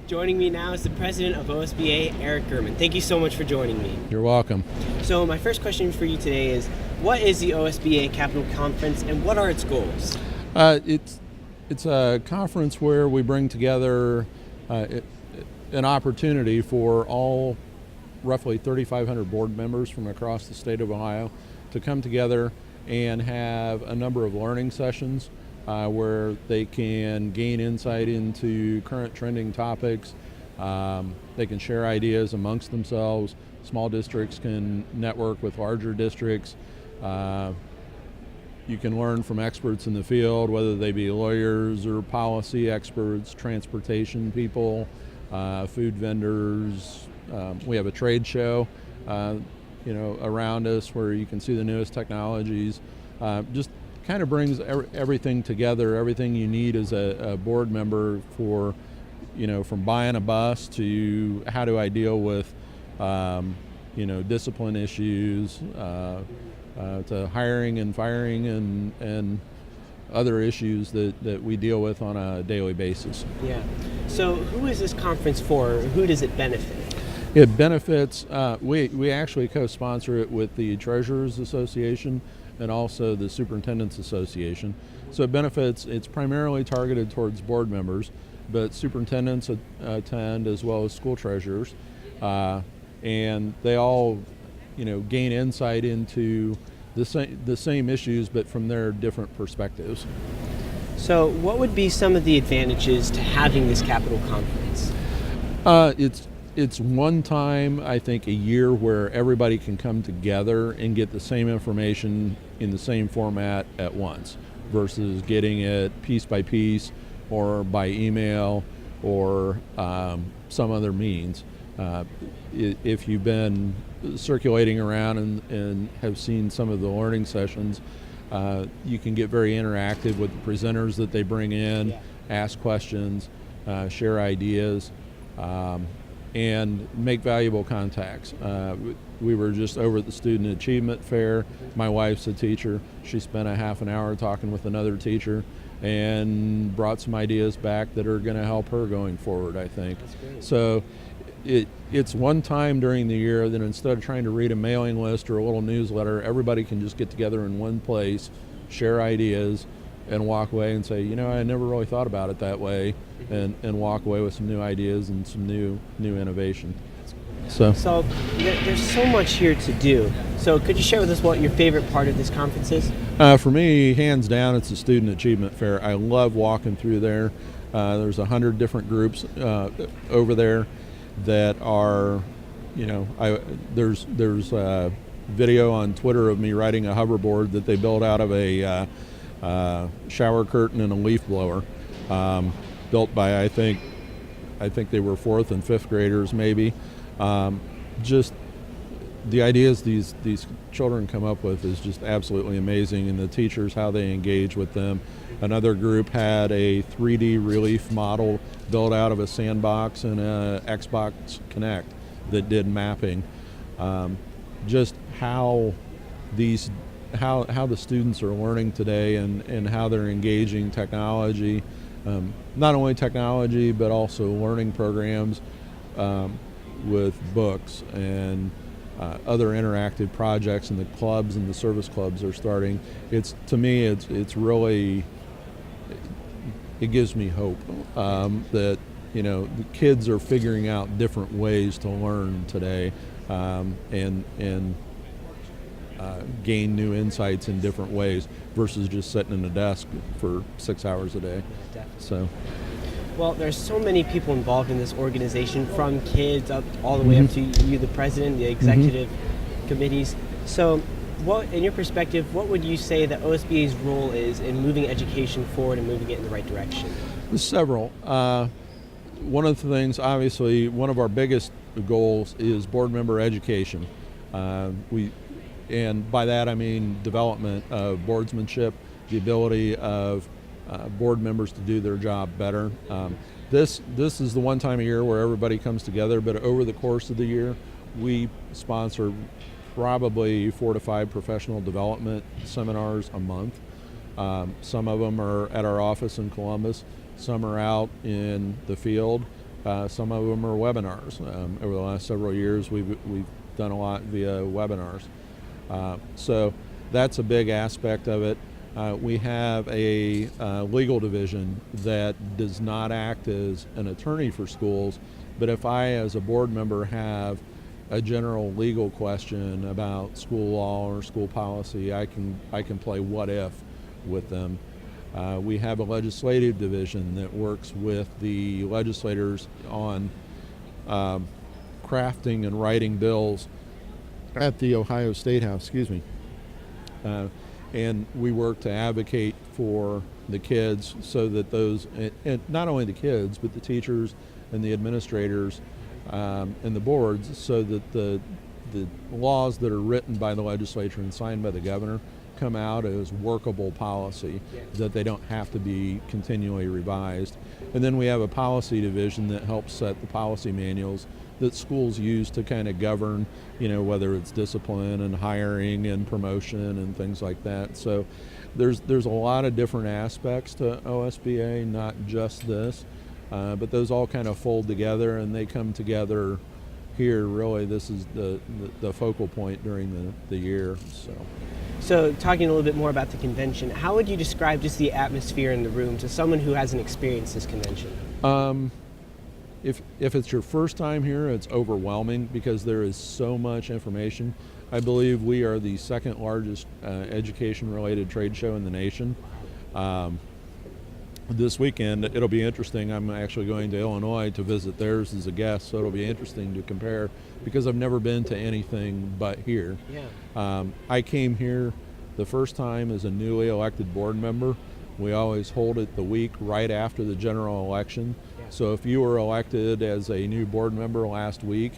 Joining me now is the president of OSBA, Eric Germann. Thank you so much for joining me. You're welcome. So my first question for you today is, what is the OSBA Capital Conference and what are its goals? It's a conference where we bring together an opportunity for all roughly 3,500 board members from across the state of Ohio to come together and have a number of learning sessions where they can gain insight into current trending topics. They can share ideas amongst themselves. Small districts can network with larger districts. You can learn from experts in the field, whether they be lawyers or policy experts, transportation people, food vendors. We have a trade show, around us where you can see the newest technologies. Just kind of brings everything together, everything you need as a board member for, from buying a bus to how do I deal with, discipline issues, to hiring and firing and other issues that we deal with on a daily basis. Yeah. So who is this conference for? Who does it benefit? It benefits, we actually co-sponsor it with the Treasurers Association and also the Superintendents Association. So it benefits, it's primarily targeted towards board members, but superintendents attend as well as school treasurers. And they all, gain insight into the same issues, but from their different perspectives. So what would be some of the advantages to having this Capital Conference? It's one time, I think, a year where everybody can come together and get the same information in the same format at once versus getting it piece by piece or by email or some other means. If you've been circulating around and have seen some of the learning sessions, you can get very interactive with the presenters that they bring in, ask questions, share ideas, and make valuable contacts. We were just over at the Student Achievement Fair. My wife's a teacher. She spent a half an hour talking with another teacher and brought some ideas back that are going to help her going forward, I think. So it's one time during the year that instead of trying to read a mailing list or a little newsletter, everybody can just get together in one place, share ideas, and walk away and say, I never really thought about it that way, and walk away with some new ideas and some new innovation. So there's so much here to do. So could you share with us what your favorite part of this conference is? For me, hands down, it's the Student Achievement Fair. I love walking through there. There's 100 different groups over there that are, there's video on Twitter of me riding a hoverboard that they built out of a shower curtain and a leaf blower, built by I think they were 4th and 5th graders maybe. Just the ideas these children come up with is just absolutely amazing, and the teachers, how they engage with them. Another group had a 3D relief model built out of a sandbox and a Xbox Kinect that did mapping. Just how the students are learning today and how they're engaging technology, not only technology but also learning programs with books and other interactive projects, and the clubs and the service clubs are starting. To me it's really, it gives me hope that the kids are figuring out different ways to learn today and gain new insights in different ways versus just sitting in a desk for 6 hours a day. So. Well, there's so many people involved in this organization, from kids up all the way up to you, the president, the executive committees. So what, in your perspective, what would you say that OSBA's role is in moving education forward and moving it in the right direction? There's several. One of the things, obviously, one of our biggest goals is board member education. And by that I mean development of boardsmanship, the ability of board members to do their job better. This is the one time a year where everybody comes together, but over the course of the year, we sponsor probably 4 to 5 professional development seminars a month. Some of them are at our office in Columbus, some are out in the field. Some of them are webinars. Over the last several years, we've done a lot via webinars. So that's a big aspect of it. We have a legal division that does not act as an attorney for schools, but if I, as a board member, have a general legal question about school law or school policy, I can play what if with them. We have a legislative division that works with the legislators on crafting and writing bills at the Ohio State House, excuse me. And we work to advocate for the kids so that those, and not only the kids, but the teachers and the administrators and the boards, so that the laws that are written by the legislature and signed by the governor come out as workable policy, that they don't have to be continually revised. And then we have a policy division that helps set the policy manuals that schools use to kind of govern, whether it's discipline and hiring and promotion and things like that. So there's a lot of different aspects to OSBA, not just this, but those all kind of fold together and they come together here. Really, this is the focal point during the year. So talking a little bit more about the convention, how would you describe just the atmosphere in the room to someone who hasn't experienced this convention? If it's your first time here, it's overwhelming because there is so much information. I believe we are the second largest education-related trade show in the nation. This weekend, it'll be interesting. I'm actually going to Illinois to visit theirs as a guest, so it'll be interesting to compare because I've never been to anything but here. Yeah. I came here the first time as a newly elected board member. We always hold it the week right after the general election. So if you were elected as a new board member last week,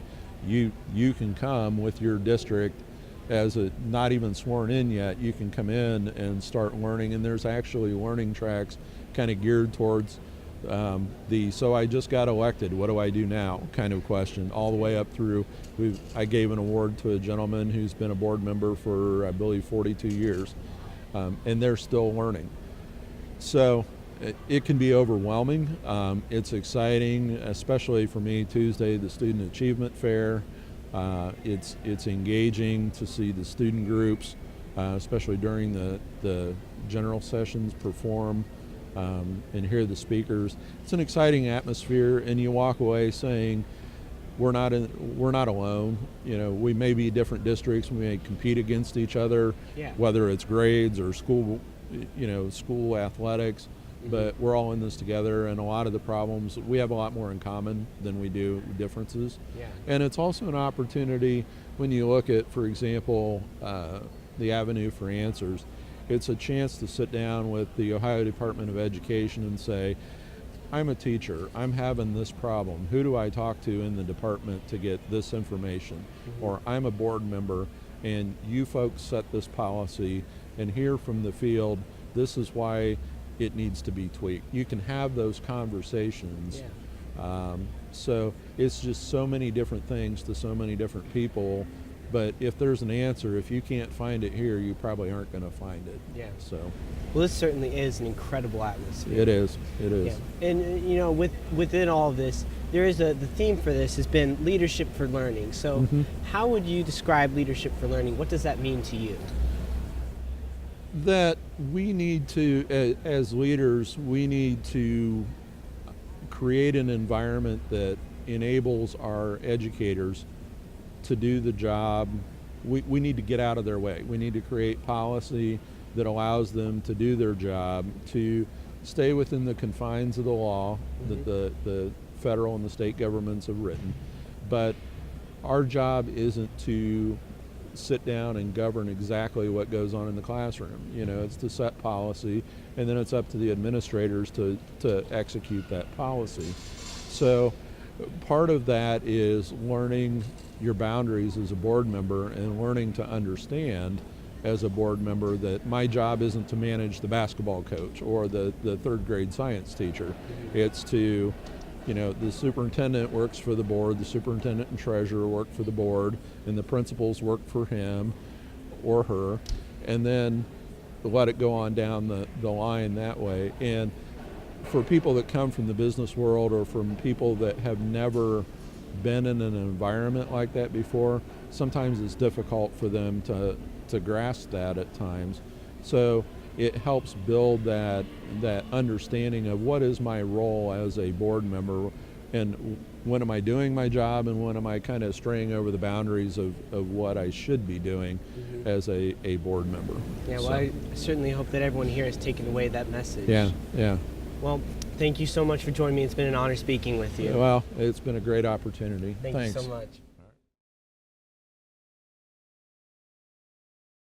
you can come with your district as not even sworn in yet. You can come in and start learning, and there's actually learning tracks kind of geared towards so I just got elected, what do I do now kind of question, all the way up through. I gave an award to a gentleman who's been a board member for, I believe, 42 years, and they're still learning. So it can be overwhelming. It's exciting, especially for me. Tuesday, the Student Achievement Fair. It's engaging to see the student groups, especially during the general sessions, perform and hear the speakers. It's an exciting atmosphere, and you walk away saying, we're not alone. We may be different districts. We may compete against each other, whether it's grades or school athletics. But we're all in this together, and a lot of the problems, we have a lot more in common than we do differences. Yeah. And it's also an opportunity when you look at, for example, the Avenue for Answers. It's a chance to sit down with the Ohio Department of Education and say, I'm a teacher, I'm having this problem. Who do I talk to in the department to get this information? Mm-hmm. Or I'm a board member, and you folks set this policy, and hear from the field, this is why it needs to be tweaked. You can have those conversations. Yeah. So it's just so many different things to so many different people. But if there's an answer, if you can't find it here, you probably aren't going to find it. Yeah. So. Well, this certainly is an incredible atmosphere. It is. Yeah. And within all of this, there is the theme for this has been leadership for learning. So, how would you describe leadership for learning? What does that mean to you? That we need to, as leaders, we need to create an environment that enables our educators to do the job. We need to get out of their way. We need to create policy that allows them to do their job, to stay within the confines of the law that the federal and the state governments have written. But our job isn't to sit down and govern exactly what goes on in the classroom. It's to set policy, and then it's up to the administrators to execute that policy. So part of that is learning your boundaries as a board member and learning to understand as a board member that my job isn't to manage the basketball coach or the third grade science teacher. It's to, the superintendent works for the board, the superintendent and treasurer work for the board, and the principals work for him or her, and then let it go on down the line that way. And for people that come from the business world or from people that have never been in an environment like that before, sometimes it's difficult for them to grasp that at times. So it helps build that understanding of what is my role as a board member, and when am I doing my job, and when am I kind of straying over the boundaries of what I should be doing as a board member. Yeah, well, I certainly hope that everyone here has taken away that message. Yeah. Well, thank you so much for joining me. It's been an honor speaking with you. Well, it's been a great opportunity. Thank Thanks. you so much.